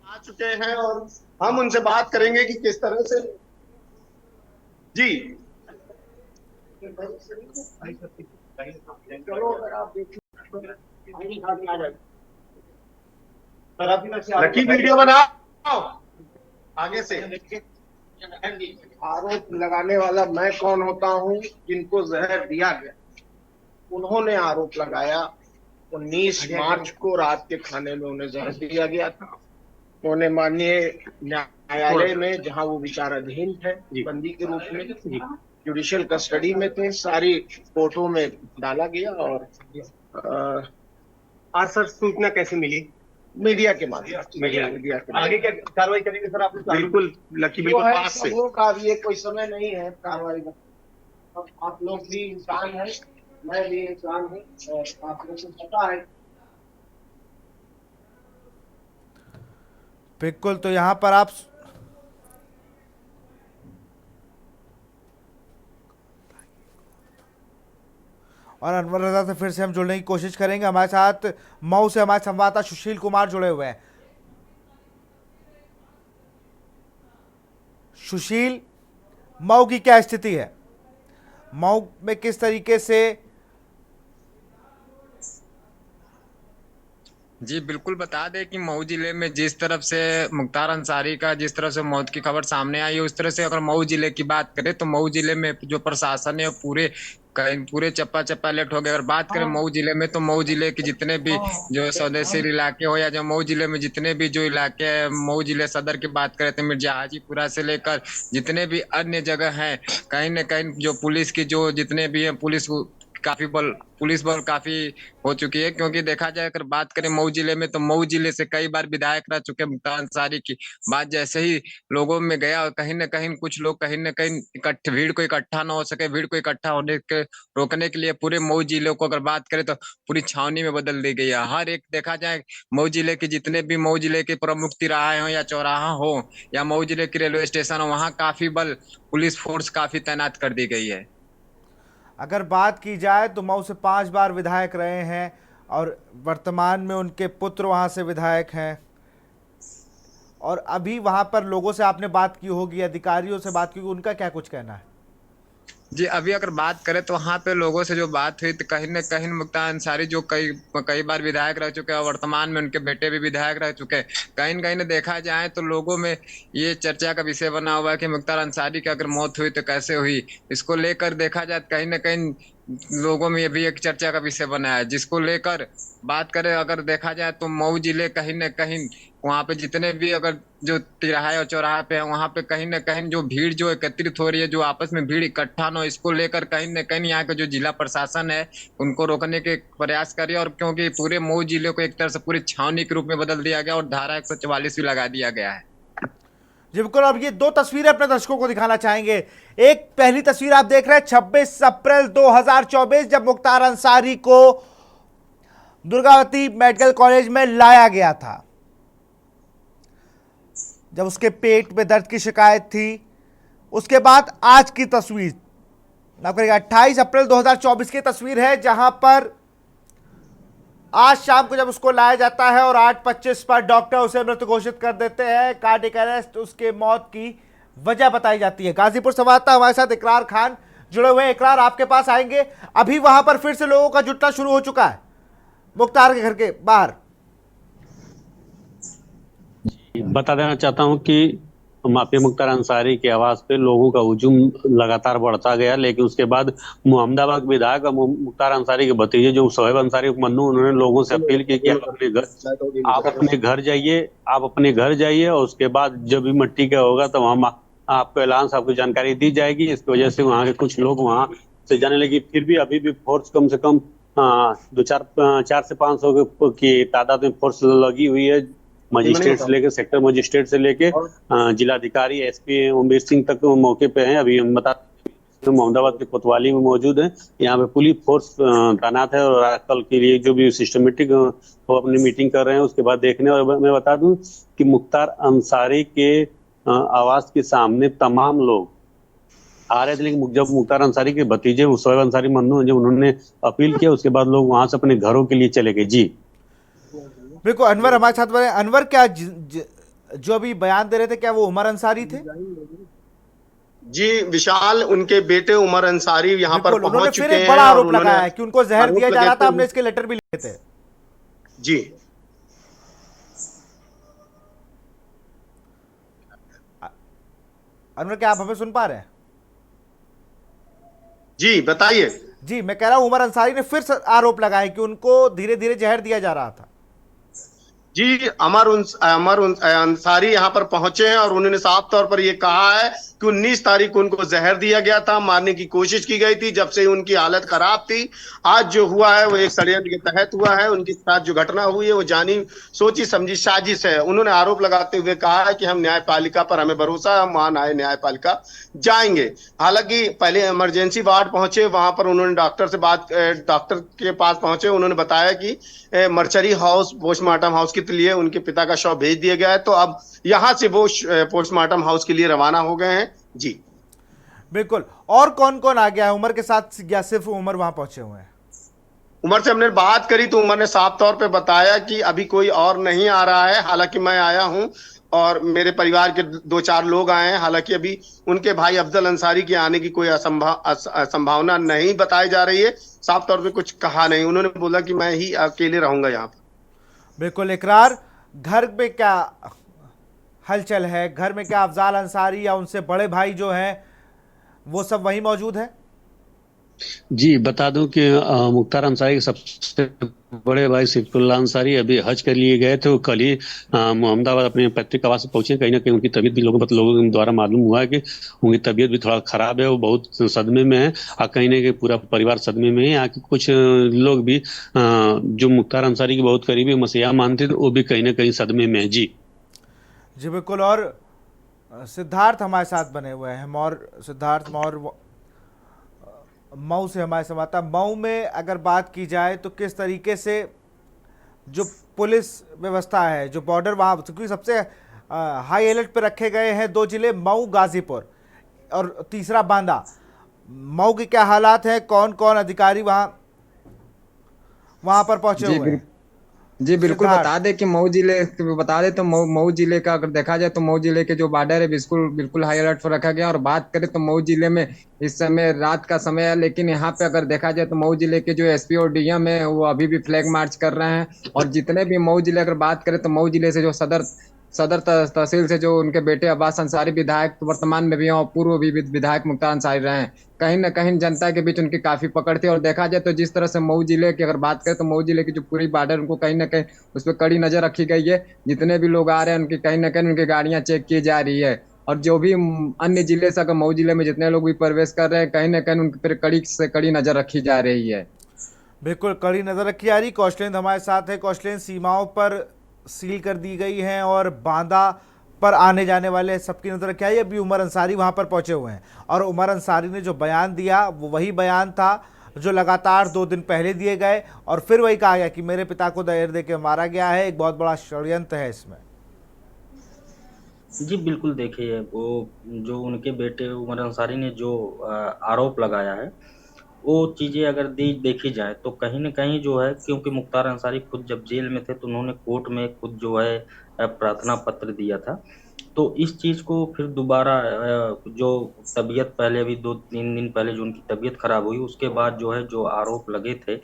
Speaker 2: आ चुके हैं और हम उनसे बात करेंगे कि किस तरह से। जी लकी वीडियो बनाओ आगे से।
Speaker 5: आरोप लगाने वाला मैं कौन होता हूँ? जिनको जहर दिया गया उन्होंने आरोप लगाया। 19 मार्च को रात के खाने में उन्हें जहर दिया गया था। उन्होंने माननीय न्यायालय में, जहां वो विचाराधीन थे बंदी के रूप में, जुडिशियल कस्टडी में थे, सारी कोर्टों में डाला गया। और
Speaker 6: आज सर सूचना कैसे मिली?
Speaker 5: मीडिया के माध्यम से।
Speaker 6: मीडिया
Speaker 5: के
Speaker 6: आगे क्या कार्रवाई करेंगे सर आप?
Speaker 2: बिल्कुल लकी,
Speaker 5: जो
Speaker 2: बिल्कुल
Speaker 5: है
Speaker 2: पास से।
Speaker 5: सब लोग का अभी ये कोई समय नहीं है कार्रवाई का। अब आप लोग भी इंसान हैं, मैं भी इंसान हूँ, और आप लोग को पता है।
Speaker 1: बिल्कुल, तो यहां पर आप और अनवर रजा से फिर से हम जुड़ने की कोशिश करेंगे। हमारे साथ मऊ से हमारे संवाददाता सुशील कुमार जुड़े हुए हैं। सुशील, मऊ की क्या स्थिति है? मऊ में किस तरीके से?
Speaker 7: जी बिल्कुल, बता दें कि मऊ जिले में जिस तरफ से मुख्तार अंसारी का जिस तरह से मौत की खबर सामने आई है, उस तरह से अगर मऊ जिले की बात करें तो मऊ जिले में जो प्रशासन है पूरे चप्पा चप्पा लेट हो गए। अगर बात करें मऊ जिले में तो मऊ जिले के जितने भी जो स्वदेशी इलाके हो या जो मऊ जिले में जितने भी जो इलाके हैं, मऊ जिले सदर की बात करें तो मिर्जा हाजीपुरा से लेकर जितने भी अन्य जगह हैं, कहीं न कहीं जो पुलिस की जो जितने भी है पुलिस बल काफी हो चुकी है। क्योंकि देखा जाए अगर बात करें मऊ जिले में तो मऊ जिले से कई बार विधायक रह चुके मुख्तार अंसारी की बात जैसे ही लोगों में गया और कहीं न कहीं कुछ लोग कहीं न कहीं भीड़ को इकट्ठा न हो सके, भीड़ को इकट्ठा होने के रोकने के लिए पूरे मऊ जिले को अगर बात करें तो पूरी छावनी में बदल दी गई है। हर एक देखा जाए मऊ जिले के जितने भी मऊ जिले के प्रमुख तिराहे हो या चौराहा हो या मऊ जिले की रेलवे स्टेशन हो, वहाँ काफी बल पुलिस फोर्स काफी तैनात कर दी गई है।
Speaker 1: अगर बात की जाए तो मऊ से 5 बार विधायक रहे हैं और वर्तमान में उनके पुत्र वहां से विधायक हैं। और अभी वहां पर लोगों से आपने बात की होगी, अधिकारियों से बात की होगी, उनका क्या कुछ कहना है?
Speaker 7: जी अभी अगर बात करें तो वहाँ पे लोगों से जो बात हुई तो कहीं न कहीं मुख्तार अंसारी जो कई बार विधायक रह चुके हैं और वर्तमान में उनके बेटे भी विधायक रह चुके हैं, कहीं न कहीं देखा जाए तो लोगों में ये चर्चा का विषय बना हुआ है कि मुख्तार अंसारी की अगर मौत हुई तो कैसे हुई। इसको लेकर देखा जाए कहीं न कहीं लोगों में ये भी एक चर्चा का विषय बना है, जिसको लेकर बात करें अगर देखा जाए तो मऊ जिले कहीं न कहीं वहाँ पे जितने भी अगर जो तिराहे और चौराहे पे है वहाँ पे कहीं न कहीं जो भीड़ जो एकत्रित हो रही है, जो आपस में भीड़ इकट्ठा न हो, इसको लेकर कहीं न कहीं यहाँ का जो जिला प्रशासन है उनको रोकने के प्रयास कर रही है। और क्योंकि पूरे मऊ जिले को एक तरह से पूरी छावनी के रूप में बदल दिया गया और धारा 144 भी लगा दिया गया है।
Speaker 1: जी बिल्कुल, अब ये 2 तस्वीरें अपने दर्शकों को दिखाना चाहेंगे। एक पहली तस्वीर आप देख रहे हैं 26 अप्रैल 2024 जब मुख्तार अंसारी को दुर्गावती मेडिकल कॉलेज में लाया गया था, जब उसके पेट में दर्द की शिकायत थी। उसके बाद आज की तस्वीर 28 अप्रैल 2024 की तस्वीर है, जहां पर आज शाम को जब उसको लाया जाता है और 8:25 पर डॉक्टर उसे मृत घोषित कर देते हैं। कार्डियक अरेस्ट उसके मौत की वजह बताई जाती है। गाजीपुर संवाददाता हमारे साथ इकरार खान जुड़े हुए हैं। इकरार, आपके पास आएंगे। अभी वहां पर फिर से लोगों का जुटना शुरू हो चुका है मुख्तार के घर के बाहर।
Speaker 8: बता देना चाहता हूं कि माफिया मुख्तार अंसारी के आवाज पे लोगों का हुजूम लगातार बढ़ता गया, लेकिन उसके बाद मोहम्मदाबाद विधायक और मुख्तार अंसारी के भतीजे जो शोएब अंसारी मन्नू, उन्होंने लोगों से अपील की कि आप अपने घर जाइए और उसके बाद जब भी मिट्टी का होगा तो वहाँ आपको ऐलान से आपको जानकारी दी जाएगी। इसकी वजह से वहाँ के कुछ लोग वहाँ से जाने लगे। फिर भी अभी भी फोर्स कम से कम 4 से 500 की तादाद में फोर्स लगी हुई है। मजिस्ट्रेट से लेकर सेक्टर मजिस्ट्रेट से लेके जिलाधिकारी एसपी ओमवीर सिंह तक मौके पे हैं। अभी हम बता मोहम्मदाबाद के कोतवाली में मौजूद है। यहाँ पे पुलिस फोर्स तैनात है और कल के लिए जो भी सिस्टमेटिक वो अपनी मीटिंग कर रहे हैं उसके बाद देखने। और मैं बता दूं कि मुख्तार अंसारी के आवास के सामने तमाम लोग आ रहे थे, लेकिन जब मुख्तार अंसारी के भतीजे शोएब अंसारी मन्नू जब उन्होंने अपील किया उसके बाद लोग वहां से अपने घरों के लिए चले गए। जी
Speaker 1: बिल्कुल, अनवर हमारे साथ बने। अनवर, क्या जो अभी बयान दे रहे थे क्या वो उमर अंसारी थे?
Speaker 2: जी विशाल, उनके बेटे उमर अंसारी यहाँ पर
Speaker 1: बिल्कुल, उन्होंने
Speaker 2: पहुंच
Speaker 1: फिर
Speaker 2: चुके
Speaker 1: एक
Speaker 2: हैं
Speaker 1: बड़ा
Speaker 2: और
Speaker 1: आरोप
Speaker 2: उन्होंने
Speaker 1: लगाया है कि उनको जहर
Speaker 2: आरोप
Speaker 1: दिया जा
Speaker 2: लगाए
Speaker 1: रहा था,
Speaker 2: थे।
Speaker 1: हमने इसके लेटर भी लिखे थे।
Speaker 2: जी
Speaker 1: अनवर, क्या आप हमें सुन पा रहे हैं?
Speaker 2: जी बताइए।
Speaker 1: जी, मैं कह रहा हूं उमर अंसारी ने फिर आरोप लगाए कि उनको धीरे धीरे जहर दिया जा रहा था।
Speaker 2: जी अमर अंसारी यहाँ पर पहुंचे हैं और उन्होंने साफ तौर पर यह कहा है कि 19 तारीख को उनको जहर दिया गया था, मारने की कोशिश की गई थी, जब से उनकी हालत खराब थी। आज जो हुआ है वो एक षड्यंत्र के तहत हुआ है। उनके साथ जो घटना हुई है वो जानी सोची समझी साजिश है। उन्होंने आरोप लगाते हुए कहा है कि हम न्यायपालिका पर हमें भरोसा है, हम वहां न्याय न्यायपालिका जाएंगे। हालांकि पहले इमरजेंसी वार्ड पहुंचे, वहां पर उन्होंने डॉक्टर के पास पहुंचे, उन्होंने बताया कि मर्चरी हाउस पोस्टमार्टम हाउस के लिए उनके पिता का शव भेज दिया गया है। तो अब यहां से वो पोस्टमार्टम हाउस के लिए रवाना हो गए हैं। जी
Speaker 1: बिल्कुल, और कौन कौन आ गया है उमर के साथ, या सिर्फ उमर वहां पहुंचे हुए हैं?
Speaker 2: उमर से हमने बात करी तो उमर ने साफ तौर पे बताया कि अभी कोई और नहीं आ रहा है। हालांकि मैं आया हूं और मेरे परिवार के 2-4 लोग आए हैं। हालांकि अभी उनके भाई अफजल अंसारी के आने की कोई संभावना नहीं बताई जा रही है। साफ तौर पे कुछ कहा नहीं, उन्होंने बोला कि मैं ही अकेले रहूंगा यहाँ पर।
Speaker 1: बिल्कुल। इकरार, घर में क्या हलचल है? घर में क्या अफजाल अंसारी या उनसे बड़े भाई जो हैं वो सब वहीं मौजूद है?
Speaker 8: जी बता दूं कि मुख्तार अंसारी के सबसे बड़े भाई सिफुल्लाह अंसारी अभी हज के लिए गए थे। वो कल ही मोहम्मदाबाद अपने पैतृक आवास से पहुंचे। कहीं ना कहीं उनकी तबीयत भी लोगों के द्वारा मालूम हुआ है कि उनकी तबीयत भी थोड़ा खराब है, वो बहुत सदमे में है और कहीं ना कहीं पूरा परिवार सदमे में है। यहाँ के कुछ लोग भी जो मुख्तार अंसारी के बहुत करीबी मसीहा मानते थे वो भी कहीं ना कहीं सदमे में है। जी
Speaker 1: जी बिल्कुल। और सिद्धार्थ हमारे साथ बने हुए हैं, सिद्धार्थ मौर्य मऊ से हमारे संवाददाता। मऊ में अगर बात की जाए तो किस तरीके से जो पुलिस व्यवस्था है, जो बॉर्डर वहाँ, क्योंकि सबसे हाई अलर्ट पे रखे गए हैं 2 जिले मऊ गाजीपुर और तीसरा बांदा। मऊ के क्या हालात हैं? कौन कौन अधिकारी वहाँ पर पहुंचे हुए हैं?
Speaker 7: जी बिल्कुल
Speaker 1: सिद्धार्थ।
Speaker 7: बता दे कि बता दे तो मऊ जिले का अगर देखा जाए तो मऊ जिले के जो बॉर्डर है बिल्कुल हाई अलर्ट पर रखा गया। और बात करें तो मऊ जिले में इस समय रात का समय है, लेकिन यहाँ पे अगर देखा जाए तो मऊ जिले के जो एसपी और डीएम है वो अभी भी फ्लैग मार्च कर रहे हैं। और जितने भी मऊ जिले अगर बात करें तो मऊ जिले से जो सदर तहसील से जो उनके बेटे अब्बास अंसारी विधायक वर्तमान में भी हैं और पूर्व भी विधायक मुख्तार अंसारी रहे हैं, कहीं ना कहीं जनता के बीच उनकी काफी पकड़ थी। और देखा जाए तो जिस तरह से मऊ जिले की अगर बात करें तो मऊ जिले की जो पूरी बॉर्डर उनको कहीं ना कहीं उस पर कड़ी नजर रखी गई है। जितने भी लोग आ रहे हैं उनकी कहीं ना कहीं उनकी गाड़ियां चेक की जा रही है। और जो भी अन्य जिले से अगर मऊ जिले में जितने लोग भी प्रवेश कर रहे हैं कहीं ना कहीं उनके पर कड़ी से कड़ी नजर रखी जा रही है।
Speaker 1: बिल्कुल, कड़ी नजर रखी जा रही। कौशलेंद्र हमारे साथ है। कौशलेंद्र, सीमाओं पर सील कर दी गई हैं और बांदा पर आने जाने वाले सबकी नजर रखी आई। अभी उमर अंसारी वहां पर पहुंचे हुए हैं और उमर अंसारी ने जो बयान दिया वो वही बयान था जो लगातार 2 दिन पहले दिए गए और फिर वही कहा गया कि मेरे पिता को जहर दे के मारा गया है। एक बहुत बड़ा षड्यंत्र है इसमें।
Speaker 3: जी बिल्कुल, देखिए वो जो उनके बेटे उमर अंसारी ने जो आरोप लगाया है वो चीज़ें अगर देखी जाए तो कहीं ना कहीं जो है, क्योंकि मुख्तार अंसारी खुद जब जेल में थे तो उन्होंने कोर्ट में खुद जो है प्रार्थना पत्र दिया था। तो इस चीज़ को फिर दोबारा जो तबीयत पहले भी 2-3 दिन पहले जो उनकी तबीयत खराब हुई उसके बाद जो है जो आरोप लगे थे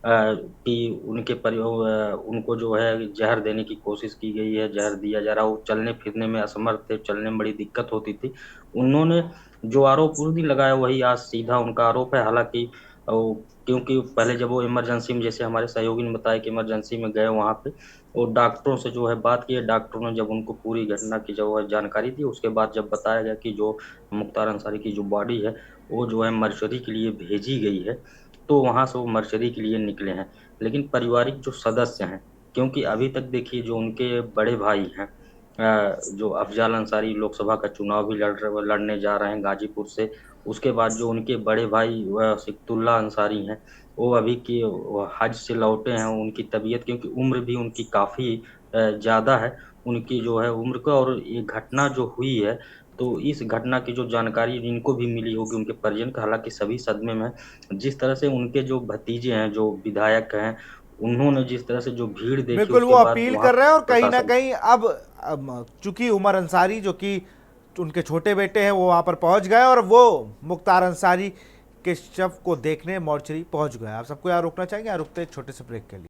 Speaker 3: कि उनको जो है जहर देने की कोशिश की गई है, जहर दिया जा रहा, वो चलने फिरने में असमर्थ थे, चलने में बड़ी दिक्कत होती थी। उन्होंने जो आरोप उस दिन लगाया वही आज सीधा उनका आरोप है। हालांकि क्योंकि पहले जब वो इमरजेंसी में, जैसे हमारे सहयोगी ने बताया कि इमरजेंसी में गए वहाँ पे और डॉक्टरों से जो है बात की, डॉक्टरों ने जब उनको पूरी घटना की जो है जानकारी दी उसके बाद जब बताया गया कि जो मुख्तार अंसारी की जो बॉडी है वो जो है मर्चरी के लिए भेजी गई है, तो वहाँ से वो मर्चरी के लिए निकले हैं। लेकिन पारिवारिक जो सदस्य हैं, क्योंकि अभी तक देखिए जो उनके बड़े भाई हैं जो अफजाल अंसारी लोकसभा का चुनाव भी लड़ने जा रहे हैं गाजीपुर से। उसके बाद जो उनके बड़े भाई सिकतुल्ला अंसारी हैं, वो अभी के हज से लौटे हैं। उनकी तबीयत, क्योंकि उम्र भी उनकी काफ़ी ज़्यादा है उनकी जो है उम्र का, और ये घटना जो हुई है, तो इस घटना की जो जानकारी इनको भी मिली होगी, उनके परिजन का, हालांकि सभी सदमे में। जिस तरह से उनके जो भतीजे हैं, जो विधायक हैं, उन्होंने जिस तरह से जो भीड़ देखी,
Speaker 1: बिल्कुल वो
Speaker 3: उसके बाद
Speaker 1: अपील
Speaker 3: वहाँ
Speaker 1: कर रहे हैं, और कहीं ना
Speaker 3: प्रशासन
Speaker 1: कहीं अब चूंकि उमर अंसारी जो कि उनके छोटे बेटे हैं वो वहां पर पहुंच गए, और वो मुख्तार अंसारी के शव को देखने मोर्चरी पहुंच गए। आप सबको यहाँ रुकना चाहेंगे? यहाँ रुकते एक छोटे से ब्रेक के लिए।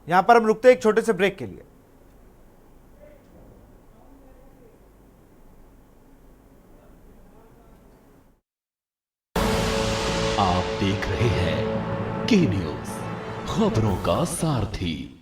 Speaker 1: यहां पर हम रुकते एक छोटे से ब्रेक के लिए।
Speaker 9: आप देख रहे हैं के न्यूज, खबरों का सारथी।